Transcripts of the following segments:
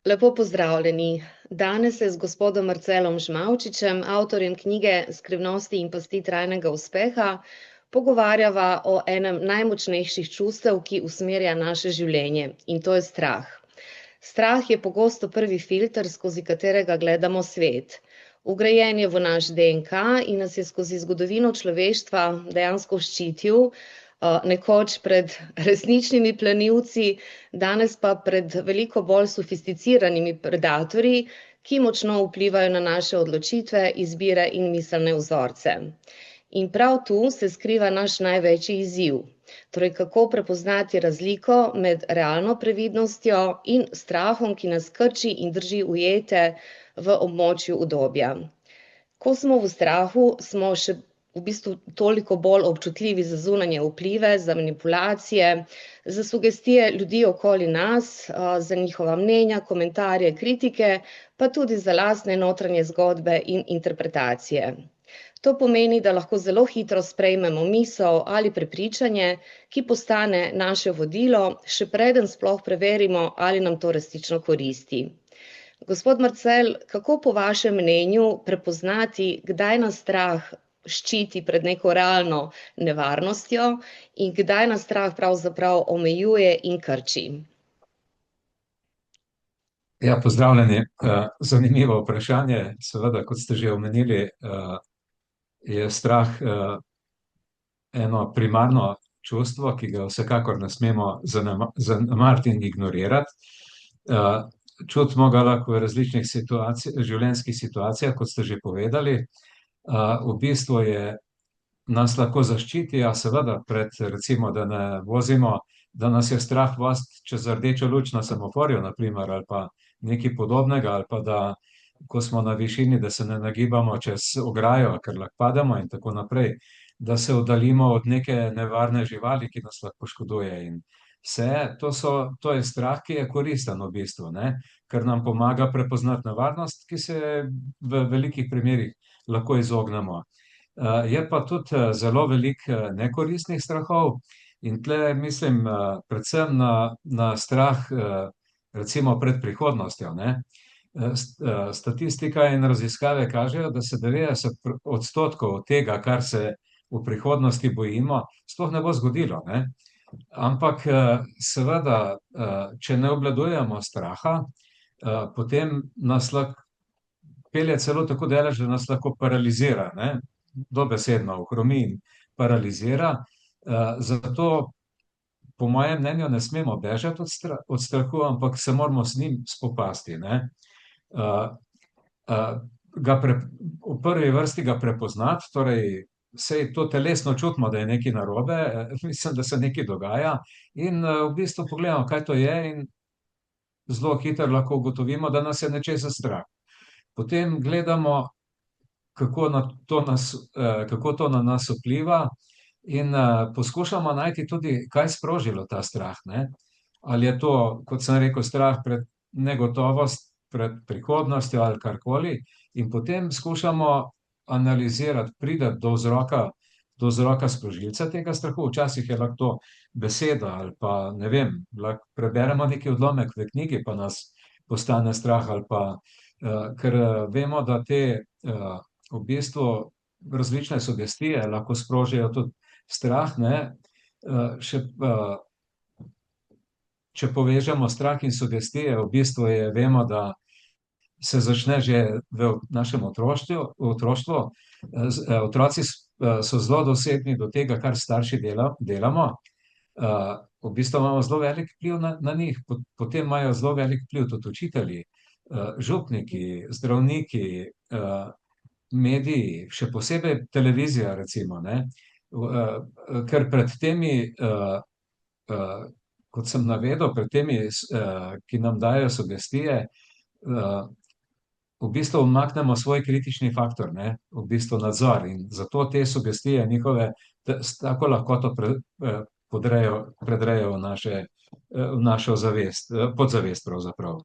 Lepo pozdravljeni. Danes se z gospodom Marcelom Žmavčičem, avtorjem knjige Skrivnosti in pasti trajnega uspeha, pogovarjava o enem najmočnejših čustev, ki usmerja naše življenje, in to je strah. Strah je pogosto prvi filter, skozi katerega gledamo svet. Vgrajen je v naš DNK in nas je skozi zgodovino človeštva dejansko ščitil, nekoč pred resničnimi plenilci, danes pa pred veliko bolj sofisticiranimi predatorji, ki močno vplivajo na naše odločitve, izbire in miselne vzorce. In prav tu se skriva naš največji izziv. Torej, kako prepoznati razliko med realno previdnostjo in strahom, ki nas krči in drži ujete v območju udobja. Ko smo v strahu, smo še v bistvu toliko bolj občutljivi za zunanje vplive, za manipulacije, za sugestije ljudi okoli nas, za njihova mnenja, komentarje, kritike, pa tudi za lastne notranje zgodbe in interpretacije. To pomeni, da lahko zelo hitro sprejmemo misel ali prepričanje, ki postane naše vodilo, še preden sploh preverimo, ali nam to resnično koristi. Gospod Marcel, kako po vašem mnenju prepoznati, kdaj nas strah ščiti pred neko realno nevarnostjo in kdaj nas strah pravzaprav omejuje in krči? Ja, pozdravljeni. Zanimivo vprašanje. Seveda, kot ste že omenili, je strah eno primarno čustvo, ki ga vsekakor ne smemo zanemariti in ignorirati. Čutimo ga lahko v različnih življenjskih situacijah, kot ste že povedali. V bistvu nas lahko zaščiti, seveda, pred, recimo, da ne vozimo, da nas je strah voziti čez rdečo luč na semaforju, na primer, ali pa nekaj podobnega, ali pa da, ko smo na višini, da se ne nagibamo čez ograjo, ker lahko pademo in tako naprej, da se oddaljimo od neke nevarne živali, ki nas lahko škoduje. In to je strah, ki je koristen v bistvu, ne? Ker nam pomaga prepoznati nevarnost, ki se v velikih primerih lahko izognemo. Je pa tudi zelo veliko nekoristnih strahov in tle mislim predvsem na strah recimo pred prihodnostjo, ne. Statistika in raziskave kažejo, da se 90% tega, kar se v prihodnosti bojimo, sploh ne bo zgodilo, ne. Ampak seveda, če ne obvladujemo straha, potem nas lahko pelje celo tako daleč, da nas lahko paralizira, ne? Dobesedno ohromi in paralizira. Zato po mojem mnenju ne smemo bežati od strahu, ampak se moramo z njim spopasti, ne? V prvi vrsti ga prepoznati, torej saj to telesno čutimo, da je nekaj narobe, mislim, da se nekaj dogaja in v bistvu pogledamo, kaj to je, in zelo hitro lahko ugotovimo, da nas je nečesa strah. Potem gledamo, kako to na nas vpliva in poskušamo najti tudi, kaj je sprožilo ta strah, ne. Ali je to, kot sem rekel, strah pred negotovost, pred prihodnostjo ali karkoli, in potem skušamo analizirati, priti do vzroka sprožilca tega strahu. Včasih je lahko to beseda ali pa, ne vem, lahko preberemo neki odlomek v knjigi, pa nas postane strah, ali pa ker vemo, da te v bistvu različne sugestije lahko sprožijo tudi strah, ne. Če povežemo strah in sugestije, v bistvu vemo, da se začne že v našem otroštvu. Otroci so zelo dosledni do tega, kar starši delamo. V bistvu imamo zelo velik vpliv na njih, potem imajo zelo velik vpliv tudi učitelji, župniki, zdravniki, mediji, še posebej televizija, recimo, ne. Ker pred temi, kot sem navedel, pred temi, ki nam dajo sugestije, v bistvu umaknemo svoj kritični faktor, ne, v bistvu nadzor, in zato te sugestije njihove s tako lahkoto predrejo v našo zavest, podzavest pravzaprav.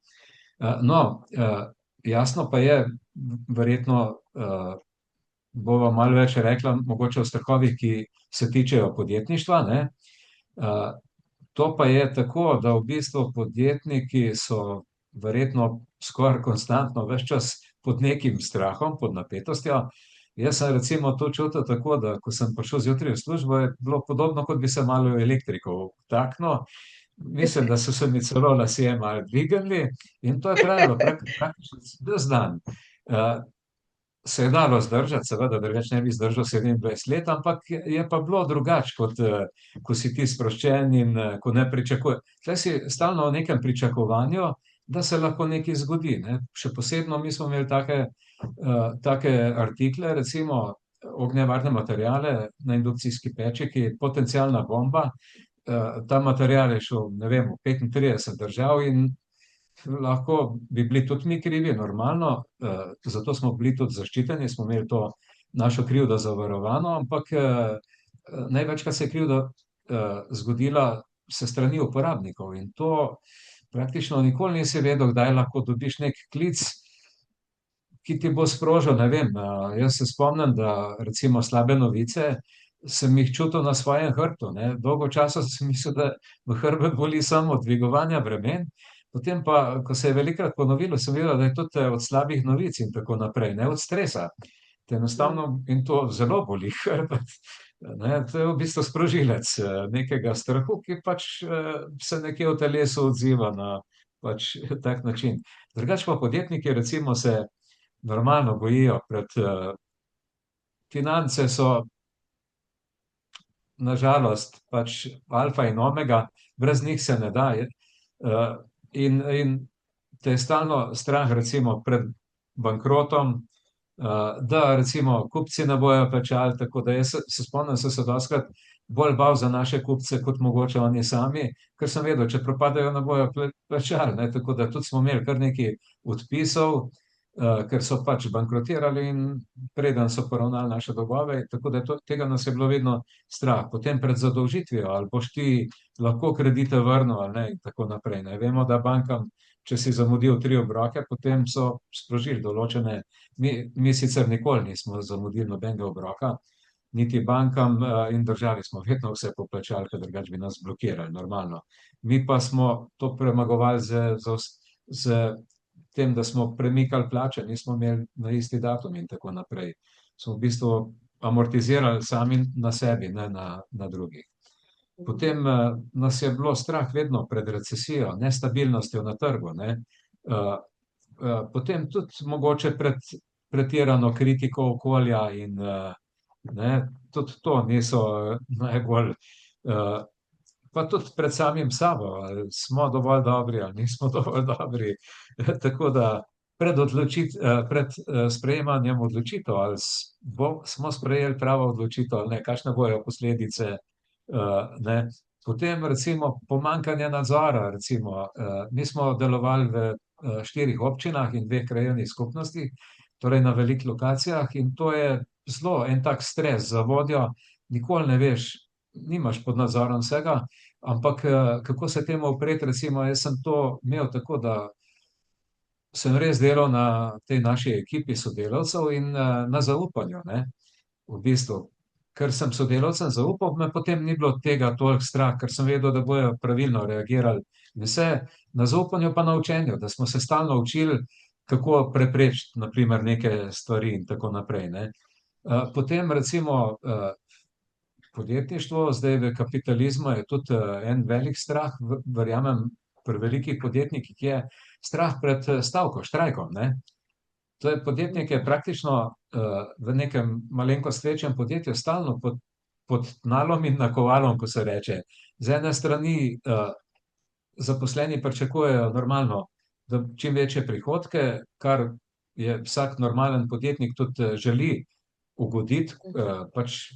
No, jasno pa je, verjetno bova malo več rekla mogoče o strahovih, ki se tičejo podjetništva, ne. To pa je tako, da v bistvu podjetniki so verjetno skoraj konstantno, ves čas pod nekim strahom, pod napetostjo. Jaz sem recimo to čutil tako, da ko sem prišel zjutraj v službo, je bilo podobno, kot bi se malo elektriko vtaknilo. Mislim, da so se mi celo lasje malo dvignili in to je trajalo praktično ves dan. Se je dalo zdržati, seveda, drugače ne bi zdržal 27 let, ampak je pa bilo drugače, kot ko si ti sproščen in ko ne pričakuješ. Tle si stalno v nekem pričakovanju, da se lahko nekaj zgodi. Ne? Še posebno mi smo imeli take artikle, recimo ognjevarne materijale na indukcijski peči, ki je potencialna bomba. Ta material je šel, ne vem, v 35 držav in lahko bi bili tudi mi krivi, normalno, zato smo bili tudi zaščiteni, smo imeli to našo krivdo zavarovano, ampak največkrat se je krivda zgodila se strani uporabnikov in to praktično nikoli nisi vedel, kdaj lahko dobiš nek klic, ki ti bo sprožil, ne vem, jaz se spomnim, da recimo slabe novice sem jih čutil na svojem hrbtu, ne. Dolgo časa sem mislil, da v hrbet boli samo od dvigovanja bremen, potem pa, ko se je velikokrat ponovilo, sem videl, da je tudi od slabih novic in tako naprej, ne od stresa. Te enostavno in to zelo boli hrbet. Ne, to je v bistvu sprožilec nekega strahu, ki pač se nekje v telesu odziva na pač tak način. Drugače pa podjetniki recimo se normalno bojijo pred finance so nažalost pač alfa in omega, brez njih se ne da. In te je stalno strah recimo pred bankrotom, da recimo kupci ne bojo plačali, tako da jaz se spomnim, sem se dostikrat bolj bal za naše kupce, kot mogoče oni sami, ker sem vedel, če propadajo, ne bojo plačali, ne, tako da tudi smo imeli kar nekaj odpisov, ker so pač bankrotirali in preden so poravnali naše dolgove, tako da tega nas je bilo vedno strah. Potem pred zadolžitvijo, ali boš ti lahko kredite vrnil ali ne in tako naprej, ne. Vemo, da bankam, če si zamudil 3 obroke, potem so sprožili določene, mi sicer nikoli nismo zamudili nobenega obroka, niti bankam in državi smo vedno vse poplačali, ker drugače bi nas blokirali, normalno. Mi pa smo to premagovali z tem, da smo premikali plače, nismo imeli na isti datum in tako naprej. Smo v bistvu amortizirali sami na sebi, ne na drugih. Potem nas je bilo strah vedno pred recesijo, nestabilnostjo na trgu, ne. Potem tudi mogoče pred pretirano kritiko okolja in ne, tudi to niso najbolj, pa tudi pred samim sabo, ali smo dovolj dobri ali nismo dovolj dobri. Tako da pred sprejemanjem odločitev, ali smo sprejeli pravo odločitev ali ne, kakšne bojo posledice, ne. Potem recimo pomanjkanje nadzora, recimo, mi smo delovali v 4 občinah in 2 krajevnih skupnostih, torej na veliko lokacijah in to je zelo en tak stres za vodjo, nikoli ne veš, nimaš pod nadzorom vsega, ampak kako se temu upreti, recimo jaz sem to imel tako, da sem res delal na tej naši ekipi sodelavcev in na zaupanju, ne, v bistvu. Ker sem sodelavcem zaupal, me potem ni bilo tega toliko strah, ker sem vedel, da bojo pravilno reagirali. Vse na zaupanju pa na učenju, da smo se stalno učili, kako preprečiti, na primer, neke stvari in tako naprej, ne. Potem recimo podjetništvo, zdaj v kapitalizmu je tudi en velik strah, verjamem, pri velikih podjetnikih je strah pred stavko, štrajkom, ne. To je podjetnike praktično v nekem malenkost večjem podjetju stalno pod tnalom in nakovalom, ko se reče. Z ene strani zaposleni pričakujejo normalno, da čim večje prihodke, kar je vsak normalen podjetnik tudi želi ugoditi, pač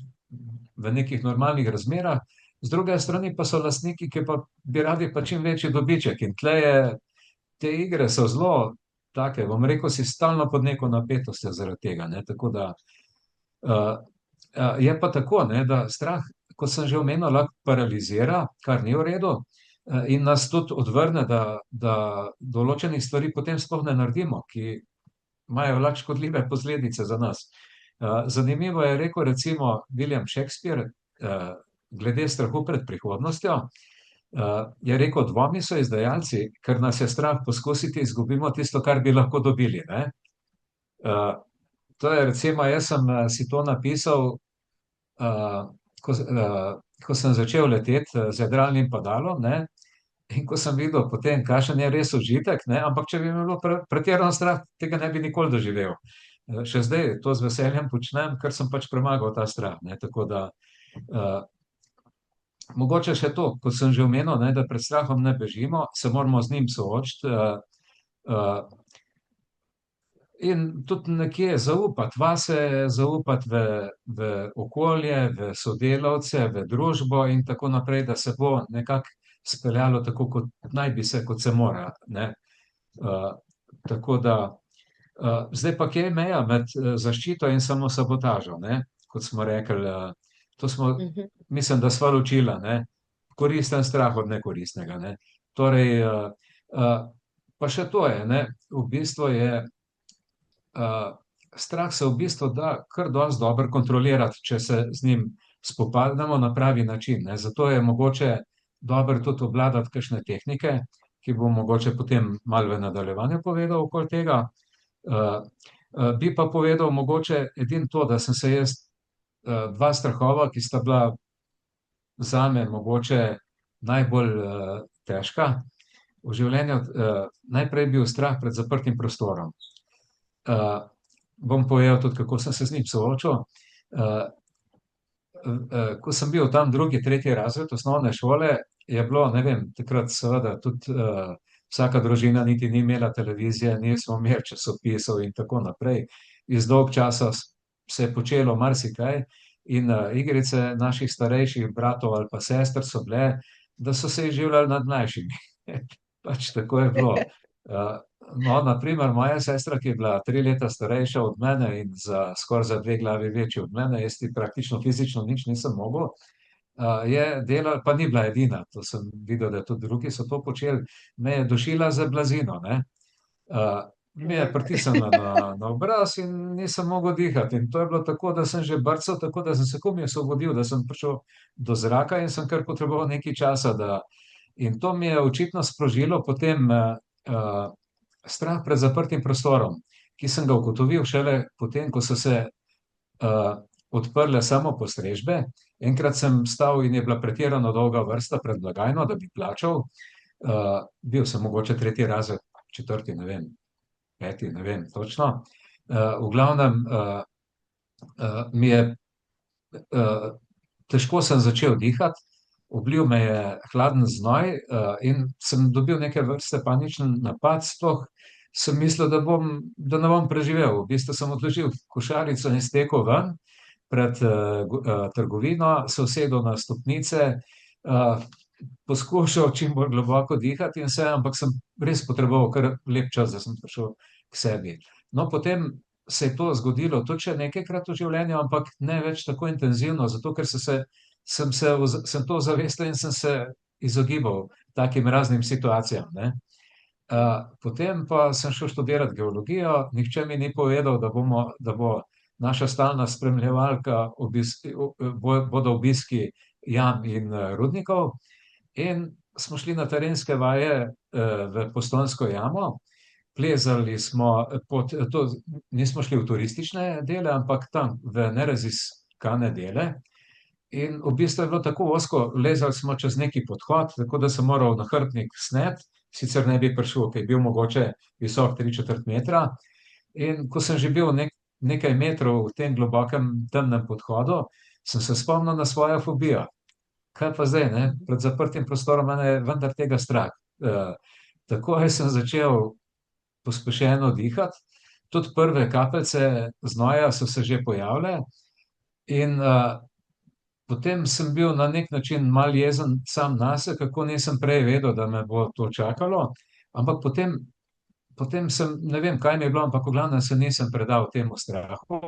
v nekih normalnih razmerah, z druge strani pa so lastniki, ki pa bi radi pa čim večji dobiček in tule je, te igre so zelo take, bom rekel, si stalno pod neko napetostjo zaradi tega, ne, tako da je pa tako, ne, da strah, kot sem že omenil, lahko paralizira, kar ni v redu, in nas tudi odvrne, da določenih stvari potem sploh ne naredimo, ki imajo lahko škodljive posledice za nas. Zanimivo je rekel recimo William Shakespeare glede strahu pred prihodnostjo, Je rekel, dvomi so izdajalci, ker nas je strah poskusiti, izgubimo tisto, kar bi lahko dobili. Ne? Uh, To je recimo, jaz sem si to napisal, ko sem začel leteti z jadralnim padalom, ne, in ko sem videl potem, kakšen je res užitek, ne, ampak če bi me bilo pretirano strah, tega ne bi nikoli doživel. Še zdaj to z veseljem počnem, ker sem pač premagal ta strah. Ne, tako da, mogoče še to, kot sem že omenil, ne, da pred strahom ne bežimo, se moramo z njim soočiti. In tudi nekje zaupati vase, zaupati v okolje, v sodelavce, v družbo in tako naprej, da se bo nekako speljalo tako, kot naj bi se, kot se mora. Ne? Uh, Tako da, zdaj pa kje je meja med zaščito in samo sabotažo, ne? Kot smo rekli, to smo, Mhm. mislim, da sva ločila, ne? Koristen strah od nekoristnega, ne? Torej, pa še to je, ne? V bistvu je strah se v bistvu da kar dosti dobro kontrolirati, če se z njim spopadamo na pravi način. Ne. Zato je mogoče dobro tudi obvladati kakšne tehnike, ki bom mogoče potem malo v nadaljevanju povedal okoli tega. Bi pa povedal mogoče edino to, da sem se jaz dva strahova, ki sta bila zame mogoče najbolj težka v življenju, najprej bil strah pred zaprtim prostorom. Bom povedal tudi, kako sem se z njim soočil. Ko sem bil tam drugi, tretji razred osnovne šole, je bilo, ne vem, takrat seveda tudi vsaka družina niti ni imela televizije, nismo imeli časopisov in tako naprej. Iz dolg časa se je počelo marsikaj in igrice naših starejših bratov ali pa sester so bile, da so se izživljali nad mlajšimi. Pač tako je bilo. No, naprimer, moja sestra, ki je bila 3 leta starejša od mene in skoraj za 2 glavi večja od mene, jaz ti praktično fizično nič nisem mogel, je delala, pa ni bila edina, to sem videl, da tudi drugi so to počeli, me je dušila za blazino, ne. Me je pritisnila na obraz in nisem mogel dihati. In to je bilo tako, da sem že brcal, tako da sem se komaj osvobodil, da sem prišel do zraka in sem kar potreboval nekaj časa, da. In to mi je očitno sprožilo potem strah pred zaprtim prostorom, ki sem ga ugotovil šele potem, ko so se odprle samopostrežbe. Enkrat sem stal in je bila pretirano dolga vrsta pred blagajno, da bi plačal. Bil sem mogoče tretji razred, četrti, ne vem, peti, ne vem točno. V glavnem mi je težko sem začel dihati, oblil me je hladen znoj in sem dobil neke vrste paničen napad, sploh sem mislil, da ne bom preživel. V bistvu sem odložil košarico in stekel ven pred trgovino, se usedel na stopnice, poskušal čim bolj globoko dihati in vse, ampak sem res potreboval kar lep čas, da sem prišel k sebi. No, potem se je to zgodilo tudi še nekajkrat v življenju, ampak ne več tako intenzivno, zato ker sem to zavestil in sem se izogibal takim raznim situacijam, ne. Potem pa sem šel študirati geologijo, nihče mi ni povedal, da bo naša stalna spremljevalka bodo obiski jam in rudnikov. In smo šli na terenske vaje v Postojnsko jamo, plezali smo nismo šli v turistične dele, ampak tam v neraziskane dele. In v bistvu je bilo tako ozko, lezali smo čez neki podhod, tako da sem moral nahrbtnik sneti, sicer ne bi prišel, ker je bil mogoče visok 3/4 metra. In ko sem že bil nekaj metrov v tem globokem temnem podhodu, sem se spomnil na svojo fobijo. Kaj pa zdaj, ne? Pred zaprtim prostorom mene je vendar tega strah. Takoj sem začel pospešeno dihati, tudi prve kapljice znoja so se že pojavile in potem sem bil na nek način mal jezen sam nase, kako nisem prej vedel, da me bo to čakalo, ampak potem sem, ne vem, kaj mi je bilo, ampak v glavnem se nisem predal temu strahu.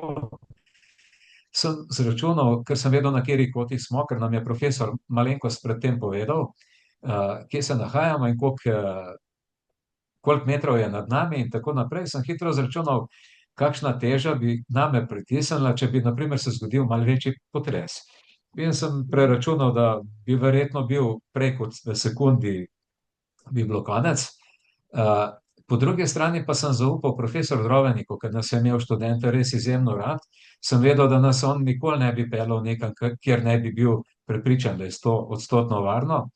Sem zračunal, ker sem vedel, na kateri poti smo, ker nam je profesor malenkost predtem povedal, kje se nahajamo in koliko metrov je nad nami in tako naprej, sem hitro zračunal, kakšna teža bi name pritisnila, če bi, na primer, se zgodil malo večji potres. In sem preračunal, da bi verjetno bil prej kot v sekundi bi bilo konec. Uh, po drugi strani pa sem zaupal profesor Droveniku, ker nas je imel študente res izjemno rad. Sem vedel, da nas on nikoli ne bi pelal nekam, kjer ne bi bil prepričan, da je 100% varno.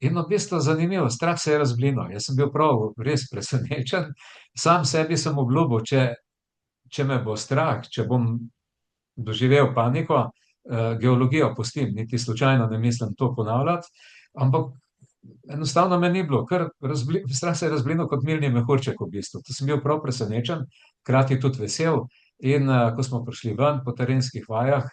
In v bistvu zanimivo, strah se je razblinil. Jaz sem bil prav res presenečen. Sam sebi sem obljubil, če me bo strah, če bom doživel paniko, geologijo pustim, niti slučajno ne mislim to ponavljati, ampak enostavno me ni bilo, strah se je razblinil kot milni mehurček v bistvu. To sem bil prav presenečen, hkrati tudi vesel. In ko smo prišli ven po terenskih vajah,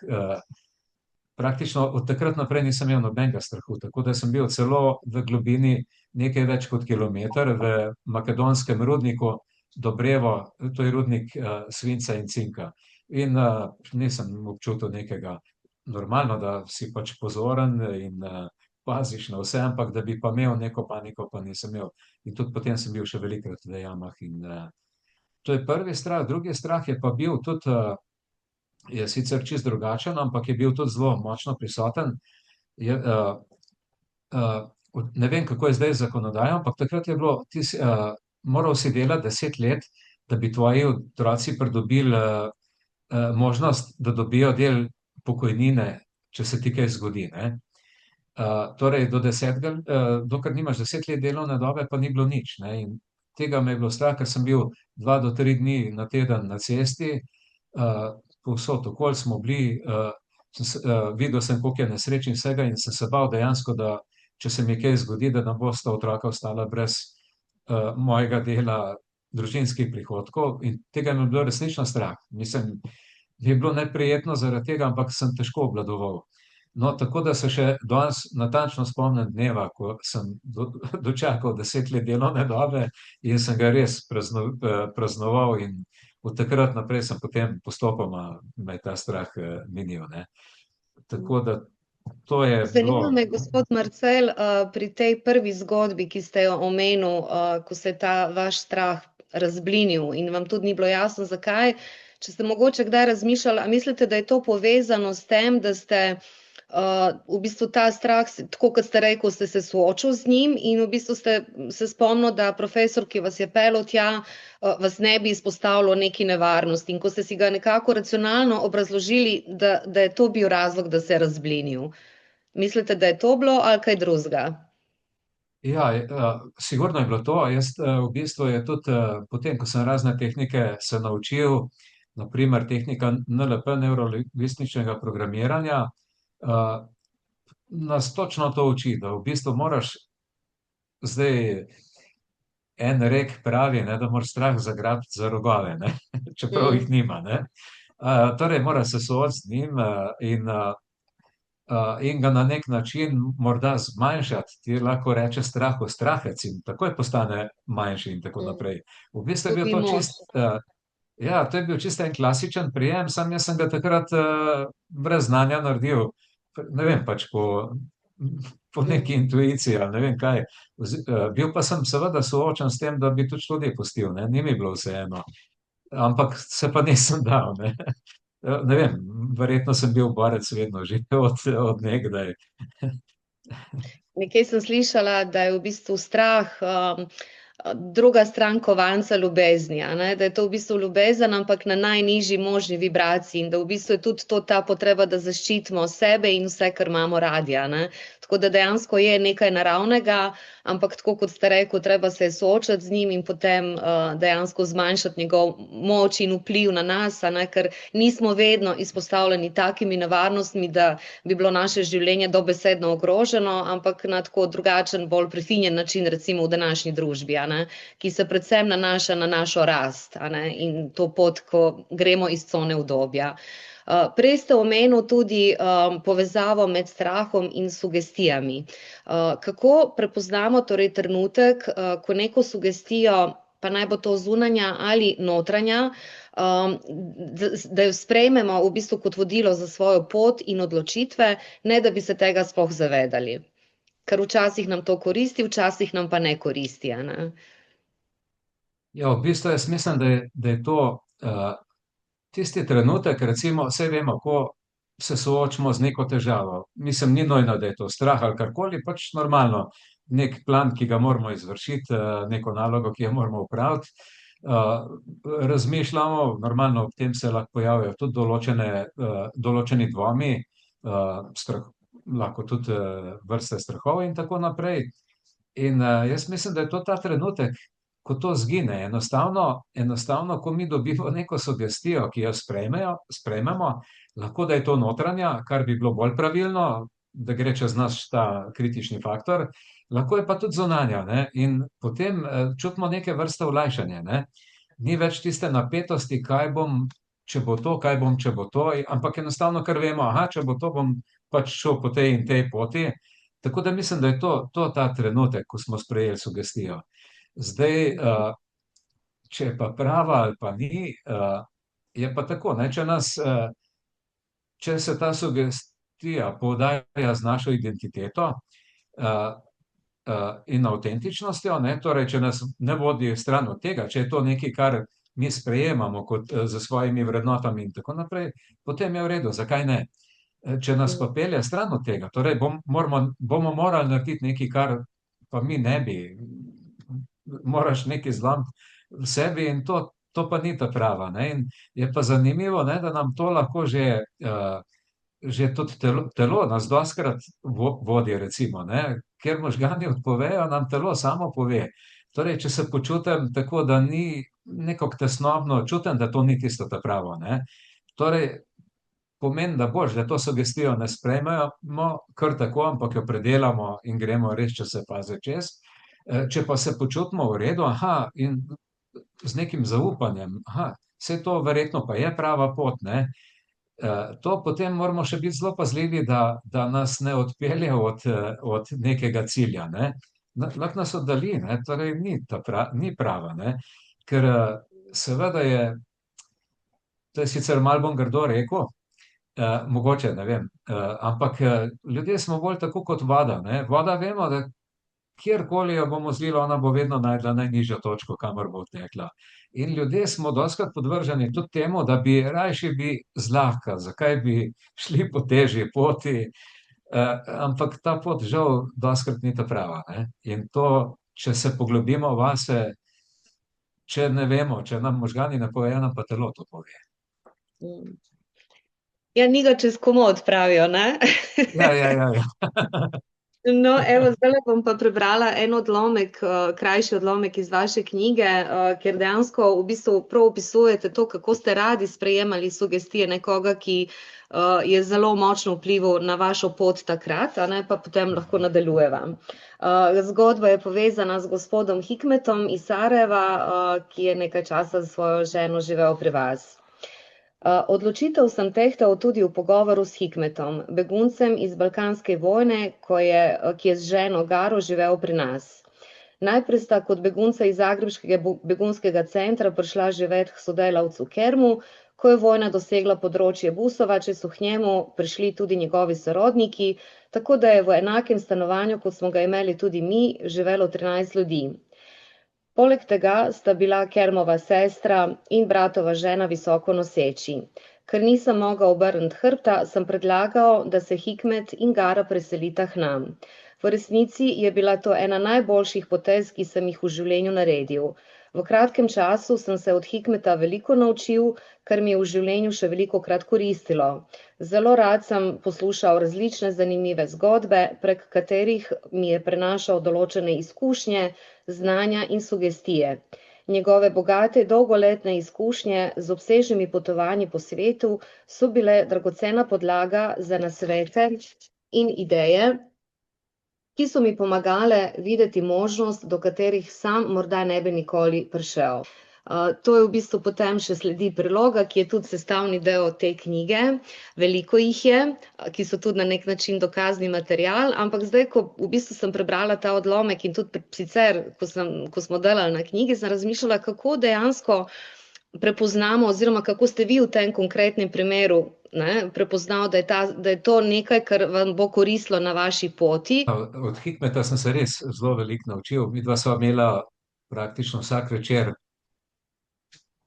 praktično od takrat naprej nisem imel nobenega strahu, tako da sem bil celo v globini nekaj več kot kilometer v makedonskem rudniku Dobrevo, to je rudnik svinca in cinka. In nisem občutil nekega, normalno, da si pač pozoren in paziš na vse, ampak da bi pa imel neko paniko, pa nisem imel. In tudi potem sem bil še velikrat v jamah. In to je prvi strah. Drugi strah je pa bil tudi, je sicer čist drugačen, ampak je bil tudi zelo močno prisoten. Je, ne vem, kako je zdaj z zakonodajo, ampak takrat je bilo, moral si delati 10 let, da bi tvoji otroci pridobili možnost, da dobijo del pokojnine, če se ti kaj zgodi. Ne? Torej, dokler nimaš 10 let delovne dobe, pa ni bilo nič. Ne? In tega me je bilo strah, ker sem bil 2 do 3 dni na teden na cesti, povsod okoli smo bili, videl sem, koliko je nesreč in vsega, in sem se bal dejansko, da če se mi kaj zgodi, da ne bosta otroka ostala brez mojega dela družinskih prihodkov, in tega mi je bilo resnično strah. Mislim, je bilo neprijetno zaradi tega, ampak sem težko obvladoval. No, tako da se še danes natančno spomnim dneva, ko sem dočakal 10 let delovne dobe in sem ga res praznoval, in od takrat naprej sem potem postopoma me ta strah minil. Ne. Tako da to je Zanima bilo. me, gospod Marcel, pri tej prvi zgodbi, ki ste jo omenil, ko se je ta vaš strah razblinil in vam tudi ni bilo jasno, zakaj, če ste mogoče kdaj razmišljali, a mislite, da je to povezano s tem, da ste v bistvu ta strah, tako kot ste rekel, ste se soočil z njim in v bistvu ste se spomnil, da profesor, ki vas je pelil tja, vas ne bi izpostavljal neki nevarnosti, in ko ste si ga nekako racionalno obrazložili, da je to bil razlog, da se je razblinil. Mislite, da je to bilo ali kaj drugega? Ja, sigurno je bilo to. Jaz v bistvu je tudi potem, ko sem razne tehnike se naučil, naprimer tehnika NLP, neurolingvističnega programiranja, nas točno to uči, da v bistvu moraš zdaj, en rek pravi, ne, da moraš strah zagrabiti za rogove, ne, čeprav jih nima. Ne. Torej, mora se soočiti z njim in ga na nek način morda zmanjšati. Ti lahko reče strahu strahec in takoj postane manjši in tako naprej. V bistvu je bil Gubi to moč. ja, to je bil čisto en klasičen prijem, sam jaz sem ga takrat brez znanja naredil, ne vem, pač po neki intuiciji ali ne vem kaj. Bil pa sem seveda soočen s tem, da bi tudi študij pustil, ne, ni mi bilo vseeno. Ampak se pa nisem dal, ne. Ne vem, verjetno sem bil borec vedno že od nekdaj. Nekaj sem slišala, da je v bistvu strah druga stran kovanca ljubezni, a ne? Da je to v bistvu ljubezen, ampak na najnižji možni vibraciji, in da v bistvu je tudi to ta potreba, da zaščitimo sebe in vse, kar imamo radi, a ne? Tako da dejansko je nekaj naravnega, ampak tako kot ste rekel, treba se soočati z njim in potem dejansko zmanjšati njegov moč in vpliv na nas, a ne? Ker nismo vedno izpostavljeni takimi nevarnostmi, da bi bilo naše življenje dobesedno ogroženo, ampak na tako drugačen, bolj prefinjen način, recimo v današnji družbi, a ne? Ki se predvsem nanaša na našo rast, a ne? In to pot, ko gremo iz cone udobja. Prej ste omenil tudi povezavo med strahom in sugestijami. Kako prepoznamo torej trenutek, ko neko sugestijo, pa naj bo to zunanja ali notranja, da jo sprejmemo v bistvu kot vodilo za svojo pot in odločitve, ne da bi se tega sploh zavedali. Ker včasih nam to koristi, včasih nam pa ne koristi, a ne? Ja, v bistvu jaz mislim, da je to tisti trenutek, recimo, vse vemo, se soočimo z neko težavo. Mislim, ni nojno, da je to strah ali karkoli, pač normalno, nek plan, ki ga moramo izvršiti, neko nalogo, ki jo moramo upraviti. Razmišljamo, normalno, ob tem se lahko pojavijo tudi določeni dvomi, strah, lahko tudi vrste strahov in tako naprej. In jaz mislim, da je to ta trenutek, ko to zgine. Enostavno, ko mi dobimo neko sugestijo, ki jo sprejmemo, lahko da je to notranja, kar bi bilo bolj pravilno, da gre čez nas ta kritični faktor, lahko je pa tudi zunanja. Ne? In potem čutimo neke vrste olajšanje. Ne? Ni več tiste napetosti, kaj bom, če bo to, kaj bom, če bo to, ampak enostavno, ker vemo, aha, če bo to, bom pač šel po tej in tej poti. Tako da mislim, da je to ta trenutek, ko smo sprejeli sugestijo. Zdaj, če je pa prava ali pa ni, je pa tako, ne, če se ta sugestija poudarja z našo identiteto in avtentičnostjo, ne, torej, če nas ne vodi stran od tega, če je to nekaj, kar mi sprejemamo kot za svojimi vrednotami in tako naprej, potem je v redu, zakaj ne? Če nas pa pelje stran od tega, torej bomo morali narediti nekaj, kar pa mi ne bi, moraš nekaj zlomiti v sebi in to pa ni ta prava. Ne? In je pa zanimivo, ne, da nam to lahko že tudi telo nas doskrat vodi, recimo, ne? Ker možgani odpovejo, nam telo samo pove. Torej, če se počutim tako, da ni nekako tesnobno, čutim, da to ni tisto ta pravo. Ne? Torej, pomeni, da boš, da to sugestijo ne sprejmemo kar tako, ampak jo predelamo in gremo res, če se pazi čez. Če pa se počutimo v redu, aha, in z nekim zaupanjem, aha, vse to verjetno pa je prava pot, ne? To potem moramo še biti zelo pazljivi, da nas ne odpelje od nekega cilja, ne? Lahko nas oddalji, ne? Torej ni prava, ne? Ker seveda to je sicer malo bom grdo rekel, mogoče, ne vem, ampak ljudje smo bolj tako kot voda, ne? Voda vemo, da kjerkoli jo bomo zlili, ona bo vedno najdla najnižjo točko, kamor bo odtekla. In ljudje smo dostikrat podvrženi tudi temu, da bi rajši bi zlahka, zakaj bi šli po težji poti, ampak ta pot žal dostikrat ni ta prava. Ne? In to, če se poglobimo vase, če ne vemo, če nam možgani ne povejo, nam pa telo to pove. Ja, ni ga čez komod, pravijo, ne? Ja. No, evo, zdaj bom pa prebrala en odlomek, krajši odlomek iz vaše knjige, kjer dejansko v bistvu prav opisujete to, kako ste radi sprejemali sugestije nekoga, ki je zelo močno vplival na vašo pot takrat, a ne, pa potem lahko nadaljujeva. Zgodba je povezana z gospodom Hikmetom iz Sarajeva, ki je nekaj časa s svojo ženo živel pri vas. Odločitev sem tehtal tudi v pogovoru s Hikmetom, beguncem iz Balkanske vojne, ki je z ženo Garo živel pri nas. Najprej sta kot begunca iz Zagrebškega begunskega centra prišla živet k sodelavcu Kermu, ko je vojna dosegla področje Busovače, so k njemu prišli tudi njegovi sorodniki, tako da je v enakem stanovanju, kot smo ga imeli tudi mi, živelo 13 ljudi. Poleg tega sta bila Kermova sestra in bratova žena visoko noseči. Ker nisem mogel obrniti hrbta, sem predlagal, da se Hikmet in Gara preselita k nam. V resnici je bila to ena najboljših potez, ki sem jih v življenju naredil. V kratkem času sem se od Hikmeta veliko naučil, kar mi je v življenju še velikokrat koristilo. Zelo rad sem poslušal različne zanimive zgodbe, prek katerih mi je prenašal določene izkušnje, znanja in sugestije. Njegove bogate dolgoletne izkušnje z obsežnimi potovanji po svetu so bile dragocena podlaga za nasvete in ideje, ki so mi pomagale videti možnost, do katerih sam morda ne bi nikoli prišel. To je v bistvu potem še sledi priloga, ki je tudi sestavni del te knjige. Veliko jih je, ki so tudi na nek način dokazni material, ampak zdaj, ko v bistvu sem prebrala ta odlomek in tudi sicer, ko smo delali na knjigi, sem razmišljala, kako dejansko prepoznamo oziroma kako ste vi v tem konkretnem primeru prepoznal, da je to nekaj, kar vam bo koristilo na vaši poti. Od Hikmeta sem se res zelo veliko naučil. Midva sva imela praktično vsak večer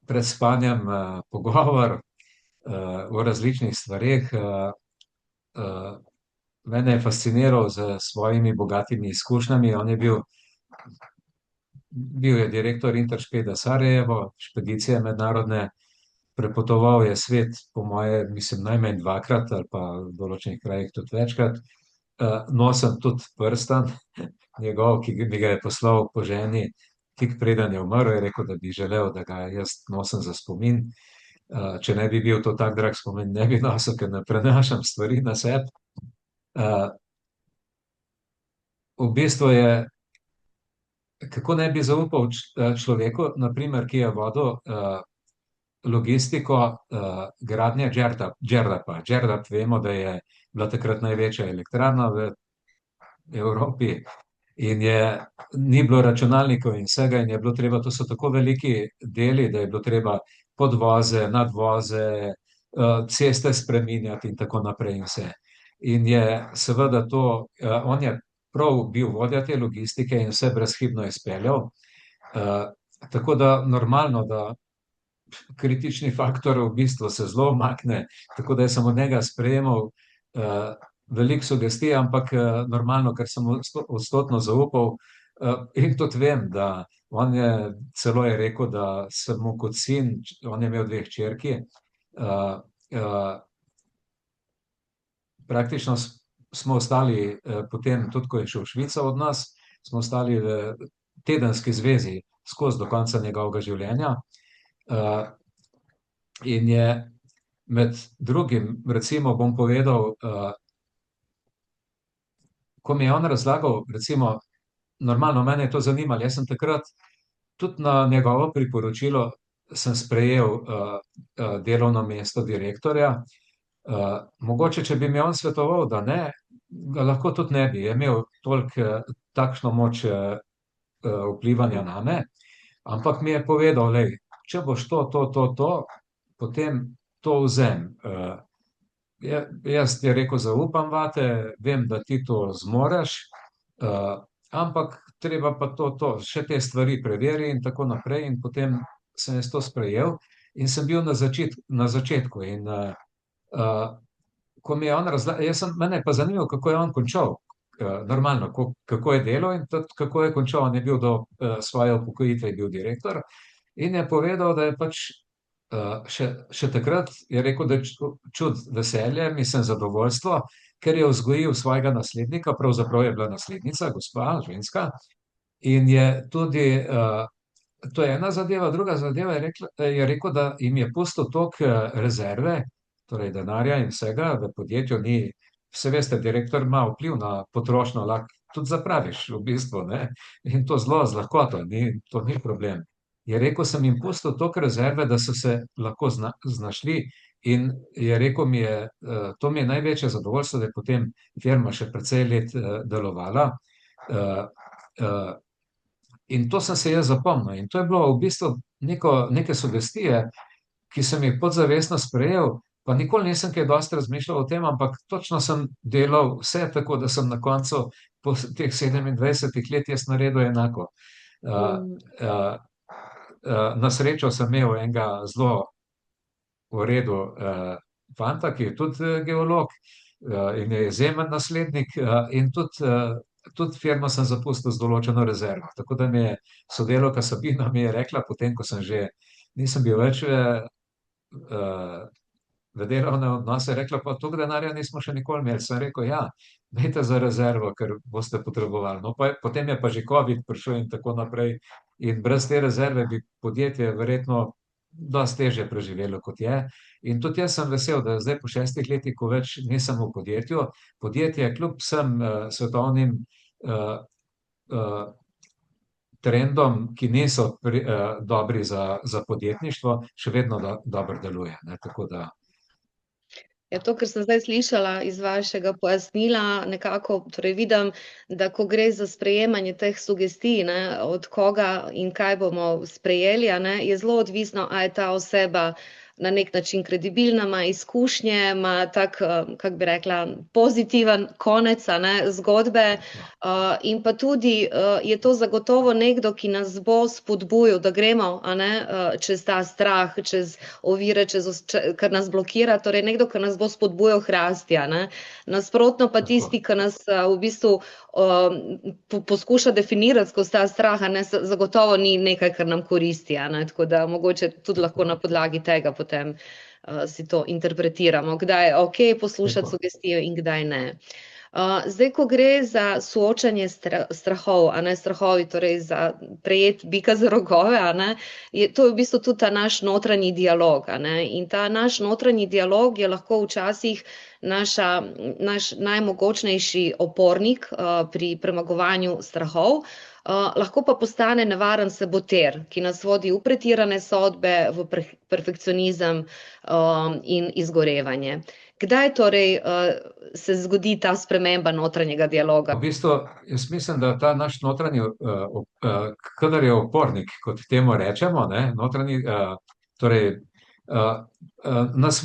pred spanjem pogovor. v različnih stvareh. Mene je fasciniral z svojimi bogatimi izkušnjami. On je bil je direktor Interspeda Sarajevo, špedicije mednarodne, prepotoval je svet, po moje, mislim, najmanj dvakrat ali pa v določenih krajih tudi večkrat. Nosim tudi prstan njegov, ki mi ga je poslal po ženi, tik preden je umrl, je rekel, da bi želel, da ga jaz nosim za spomin. Če ne bi bil to tak drag spomin, ne bi nosil, ker ne prenašam stvari na sebi. V bistvu je, kako ne bi zaupal človeku, naprimer, ki je vodil logistiko gradnje Đerdapa. Đerdap vemo, da je bila takrat največja elektrarna v Evropi in ni bilo računalnikov in vsega in je bilo treba, to so tako veliki deli, da je bilo treba podvoze, nadvoze, ceste spreminjati in tako naprej in vse. In je seveda to, on je prav bil vodja te logistike in vse brezhibno izpeljal. Tako da normalno, da kritični faktor v bistvu se zelo umakne, tako da sem od njega sprejemal veliko sugestij, ampak normalno, ker sem odstotno zaupal in tudi vem, da on je celo je rekel, da sem mu kot sin, on je imel 2 hčerki, praktično smo ostali potem, tudi ko je šel v Švico od nas, smo ostali v tedenski zvezi skozi do konca njegovega življenja. In je med drugim, recimo bom povedal, ko mi je on razlagal, recimo, normalno mene je to zanimalo, jaz sem takrat tudi na njegovo priporočilo sem sprejel delovno mesto direktorja. Mogoče, če bi mi on svetoval, da ne, ga lahko tudi ne bi imel toliko takšno moč vplivanja name, ampak mi je povedal, lej, če boš to, potem to vzem. Jaz ti je rekel, zaupam vate, vem, da ti to zmoreš, ampak treba pa to, še te stvari preveri in tako naprej. In potem sem jaz to sprejel in sem bil na začetku. In ko mi je on razlagal, mene je pa zanimivo, kako je on končal. Normalno, kako je delal in tudi kako je končal. On je bil do svoje upokojitve bil direktor in je povedal, da je pač še takrat je rekel, da čut veselje, mislim zadovoljstvo, ker je vzgojil svojega naslednika, pravzaprav je bila naslednica, gospa, ženska, in je tudi, to je ena zadeva, druga zadeva je rekel, da jim je pustil toliko rezerve, torej denarja in vsega, v podjetju ni, vse veste, direktor ima vpliv na potrošnjo, lahko tudi zapraviš v bistvu, ne? In to zelo z lahkoto, to ni problem. Je rekel, sem jim pustil toliko rezerve, da so se lahko znašli in je rekel, to mi je največje zadovoljstvo, da je potem firma še precej let delovala. In to sem se jaz zapomnil. In to je bilo v bistvu neke sugestije, ki sem jih podzavestno sprejel, pa nikoli nisem kaj dosti razmišljal o tem, ampak točno sem delal vse tako, da sem na koncu po teh 27 let jaz naredil enako. Na srečo sem imel enega zelo v redu fanta, ki je tudi geolog in je izjemen naslednik in tudi firmo sem zapustil z določeno rezervo. Tako da mi je sodelavka Sabina mi je rekla, potem ko nisem bil več v delovne odnose, je rekla, pa toliko denarja nismo še nikoli imeli. Sem rekel, ja, dajte za rezervo, ker boste potrebovali. No, potem je pa že COVID prišel in tako naprej. In brez te rezerve bi podjetje verjetno dosti težje preživelo, kot je. In tudi jaz sem vesel, da zdaj po 6 letih, ko več nisem v podjetju, podjetje kljub vsem svetovnim trendom, ki niso dobri za podjetništvo, še vedno dobro deluje, ne? Tako da. Ja, to, kar sem zdaj slišala iz vašega pojasnila, nekako torej vidim, da ko gre za sprejemanje teh sugestij, ne, od koga in kaj bomo sprejeli, ne, je zelo odvisno, a je ta oseba na nek način kredibilna, ima izkušnje, ima tak, kako bi rekla, pozitiven konec, a ne, zgodbe. In pa tudi je to zagotovo nekdo, ki nas bo spodbujal, da gremo, a ne, čez ta strah, čez ovire, kar nas blokira, torej nekdo, ki nas bo spodbujal k rasti, a ne. Nasprotno pa Tako. tisti, ki nas v bistvu poskuša definirati skozi ta strah, a ne, zagotovo ni nekaj, kar nam koristi, a ne. Tako da mogoče tudi lahko na podlagi tega potem si to interpretiramo, kdaj je ok poslušati Tako. sugestijo in kdaj ne. Zdaj, ko gre za soočanje strahov, a ne, strahovi, torej za prejet bika za rogove, a ne, to je v bistvu tudi ta naš notranji dialog, a ne, in ta naš notranji dialog je lahko včasih naš najmogočnejši opornik pri premagovanju strahov. Lahko pa postane nevaren saboter, ki nas vodi v pretirane sodbe, v perfekcionizem in izgorevanje. Kdaj torej se zgodi ta sprememba notranjega dialoga? V bistvu, jaz mislim, da ta naš notranji, kadar je opornik, kot temu rečemo, ne, notranji, torej, nas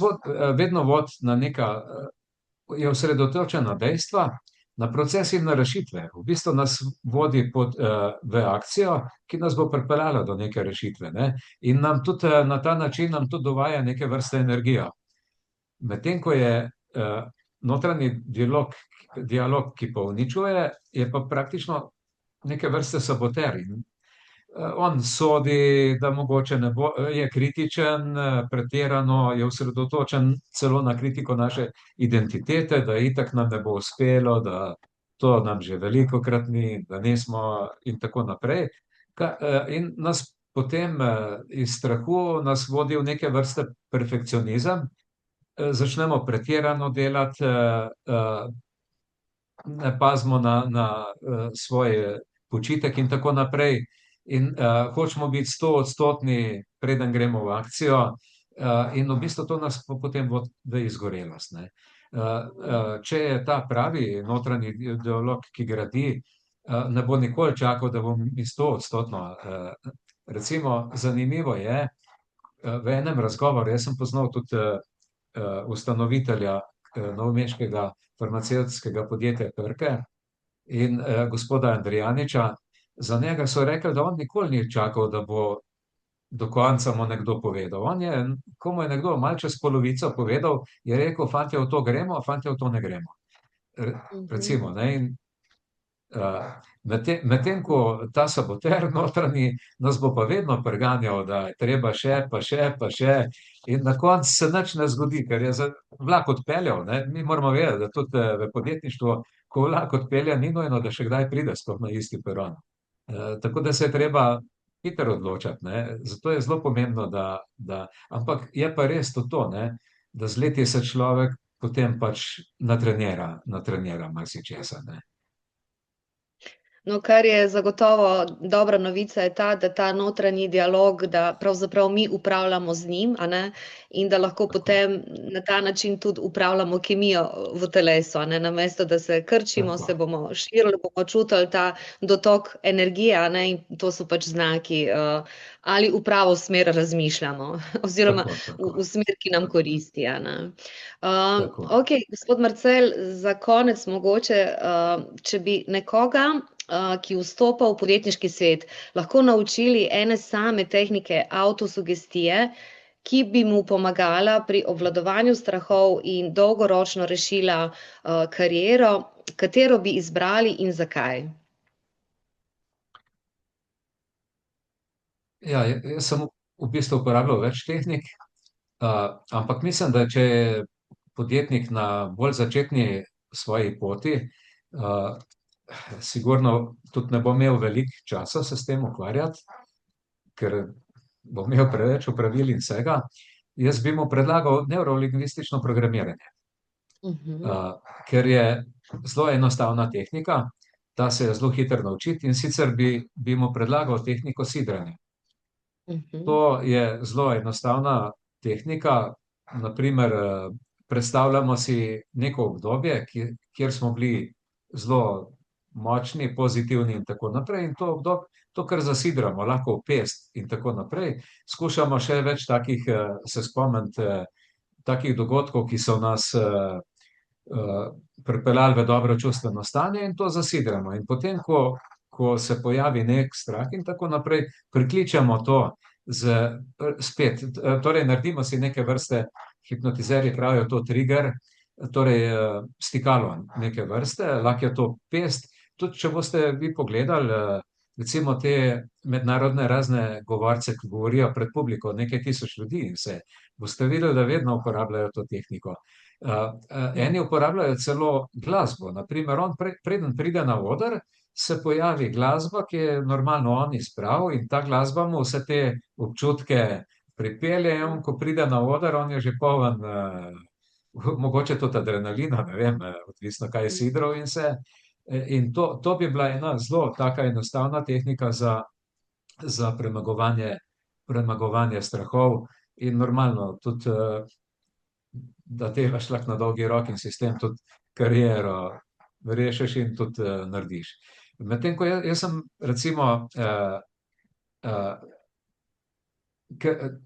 vedno vodi na neka, je osredotočen na dejstva, na proces in na rešitve. V bistvu nas vodi v akcijo, ki nas bo pripeljala do neke rešitve, ne. In nam tudi na ta način nam tudi dovaja neke vrste energijo. Medtem ko je notranji dialog, ki pa uničuje, je pa praktično neke vrste saboter. In on sodi, da mogoče ne bo, je kritičen, pretirano je osredotočen celo na kritiko naše identitete, da itak nam ne bo uspelo, da to nam že velikokrat ni, da nismo in tako naprej. In nas potem iz strahu nas vodi v neke vrste perfekcionizem, začnemo pretirano delati, ne pazimo na svoj počitek in tako naprej. In hočemo biti 100-odstotni, preden gremo v akcijo, in v bistvu to nas potem vodi v izgorelost, ne. Če je ta pravi notranji dialog, ki gradi, ne bo nikoli čakal, da bom mi 100-odstotno. Recimo, zanimivo je, v enem razgovoru, jaz sem poznal tudi ustanovitelja novomeškega farmacevtskega podjetja Krke in gospoda Andrijaniča. Za njega so rekli, da on nikoli ni čakal, da bo do konca mu nekdo povedal. On je, ko mu je nekdo malo čez polovico povedal, je rekel, fantje, v to gremo, fantje, v to ne gremo. Recimo, ne, in medtem ko ta saboter notranji nas bo pa vedno preganjal, da je treba še, pa še, pa še, in na koncu se nič ne zgodi, ker je vlak odpeljal, ne. Mi moramo vedeti, da tudi v podjetništvu, ko vlak odpelje, ni nujno, da še kdaj pride sploh na isti peron. Tako da se je treba hitro odločati, ne. Zato je zelo pomembno, ampak je pa res to, ne, da z leti se človek potem pač natrenira marsičesa, ne. No, kar je zagotovo dobra novica, je ta, da ta notranji dialog, da pravzaprav mi upravljamo z njim, a ne, in da lahko potem na ta način tudi upravljamo kemijo v telesu, a ne, namesto da se krčimo, se bomo širili, bomo čutili ta dotok energije, a ne, in to so pač znaki, ali v pravo smer razmišljamo, oziroma v smer, ki nam koristi, a ne. Ok, gospod Marcel, za konec mogoče, če bi nekoga, ki vstopa v podjetniški svet, lahko naučili ene same tehnike avtosugestije, ki bi mu pomagala pri obvladovanju strahov in dolgoročno rešila kariero, katero bi izbrali in zakaj? Ja, jaz sem v bistvu uporabljal več tehnik, ampak mislim, da če je podjetnik na bolj začetni svoji poti, sigurno tudi ne bo imel veliko časa se s tem ukvarjati, ker bo imel preveč opravil in vsega. Jaz bi mu predlagal nevrolingvistično programiranje, ker je zelo enostavna tehnika, da se je zelo hitro naučiti, in sicer bi mu predlagal tehniko sidranja. To je zelo enostavna tehnika. Naprimer, predstavljamo si neko obdobje, kjer smo bili zelo močni, pozitivni in tako naprej. In to kar zasidramo, lahko v pest in tako naprej. Skušamo še več takih, se spomniti, takih dogodkov, ki so nas pripeljali v dobro čustveno stanje in to zasidramo. In potem, ko se pojavi nek strah in tako naprej, prikličemo to spet. Torej, naredimo si neke vrste, hipnotizerji pravijo to trigger, torej stikalo neke vrste, lahko je to pest. Tudi če boste vi pogledali, recimo te mednarodne razne govorce, ki govorijo pred publiko, nekaj tisoč ljudi in vse, boste videli, da vedno uporabljajo to tehniko. Eni uporabljajo celo glasbo. Naprimer, preden pride na oder, se pojavi glasba, ki je normalno on izbral in ta glasba mu vse te občutke pripelje. In ko pride na oder, on je že poln, mogoče tudi adrenalina, ne vem, odvisno kaj je sidral in vse. In to bi bila ena zelo taka enostavna tehnika za premagovanje strahov in normalno tudi, da delaš lahko na dolgi rok in sistem tudi kariero rešiš in tudi narediš. Medtem ko jaz sem recimo,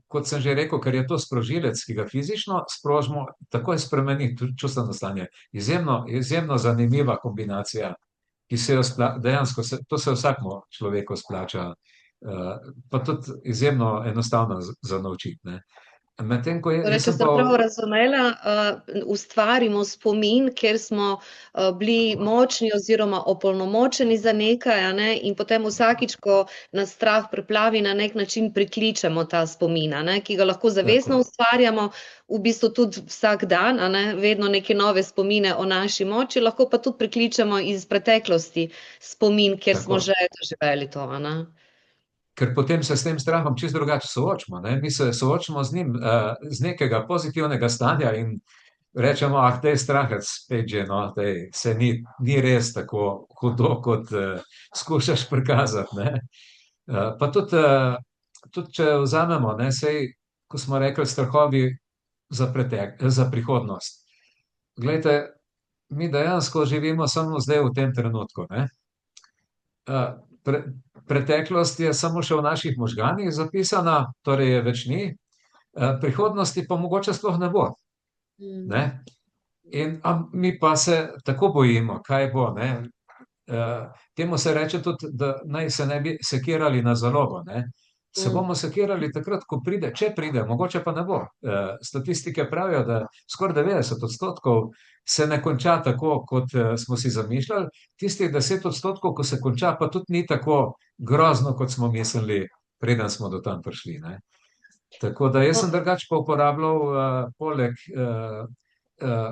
kot sem že rekel, ker je to sprožilec, ki ga fizično sprožimo, takoj spremeni čustveno stanje. Izjemno zanimiva kombinacija, ki se jo dejansko, to se vsakmu človeku splača, pa tudi izjemno enostavno za naučiti, ne. Medtem ko Torej, če sem prav razumela, ustvarimo spomin, kjer smo bili močni oziroma opolnomočeni za nekaj, a ne, in potem vsakič, ko nas strah preplavi, na nek način prikličemo ta spomin, a ne, ki ga lahko zavestno ustvarjamo, v bistvu tudi vsak dan, a ne, vedno neke nove spomine o naši moči, lahko pa tudi prikličemo iz preteklosti spomin, kjer smo že doživeli to, a ne. Ker potem se s tem strahom čisto drugače soočimo, ne? Mi se soočimo z njim, z nekega pozitivnega stanja in rečemo, te strahec spet že, no, se ni res tako hudo, kot skušaš prikazati, ne? Pa tudi, če vzamemo, ne, sej, ko smo rekli, strahovi za prihodnost. Glejte, mi dejansko živimo samo zdaj v tem trenutku, ne? Preteklost je samo še v naših možganih zapisana, torej je več ni, prihodnosti pa mogoče sploh ne bo, ne. In mi pa se tako bojimo, kaj bo, ne. Temu se reče tudi, da naj se ne bi sekirali na zalogo, ne. Se bomo sekirali takrat, ko pride, če pride, mogoče pa ne bo. Statistike pravijo, da skoraj 90% se ne konča tako, kot smo si zamišljali. Tistih 10%, ko se konča, pa tudi ni tako grozno, kot smo mislili, preden smo do tam prišli, ne. Tako da jaz sem drugače pa uporabljal,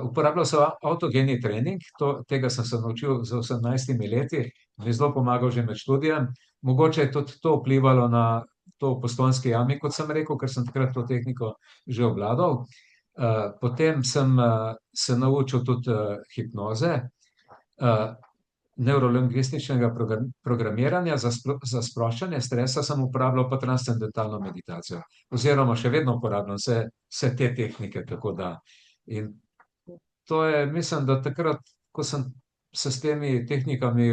uporabljal sem avtogeni trening, tega sem se naučil z 18 leti, mi je zelo pomagal že med študijem. Mogoče je tudi to vplivalo na to v Postojnski jami, kot sem rekel, ker sem takrat to tehniko že obvladal. Potem sem se naučil tudi hipnoze, nevrolingvističnega programiranja, za sproščanje stresa sem uporabljal pa transcendentalno meditacijo. Oziroma še vedno uporabljam vse te tehnike, tako da. In to je, mislim, da takrat, ko sem se s temi tehnikami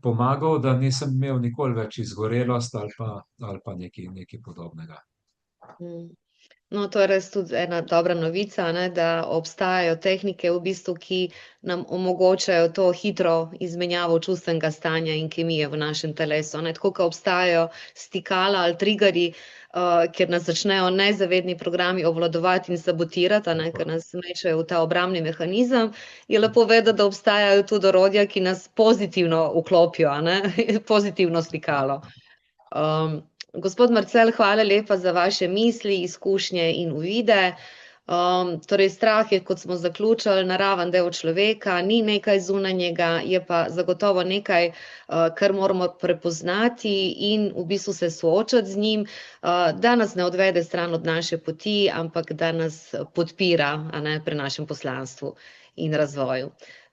pomagal, da nisem imel nikoli več izgorelost ali pa nekaj podobnega. No, to je res tudi ena dobra novica, ne, da obstajajo tehnike v bistvu, ki nam omogočajo to hitro izmenjavo čustvenega stanja in kemije v našem telesu, ne, tako kot obstajajo stikala ali triggerji, kjer nas začnejo nezavedni programi obvladovati in sabotirati, ne, ker nas mečejo v ta obrambni mehanizem, je lepo vedeti, da obstajajo tudi orodja, ki nas pozitivno vklopijo, a ne, pozitivno stikalo. Gospod Marcel, hvala lepa za vaše misli, izkušnje in uvide. Torej, strah je, kot smo zaključili, naraven del človeka, ni nekaj zunanjega, je pa zagotovo nekaj, kar moramo prepoznati in v bistvu se soočati z njim, da nas ne odvede stran od naše poti, ampak da nas podpira, a ne, pri našem poslanstvu in razvoju.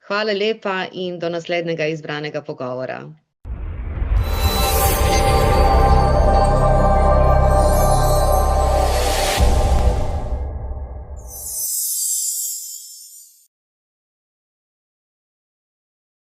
Hvala lepa in do naslednjega izbranega pogovora.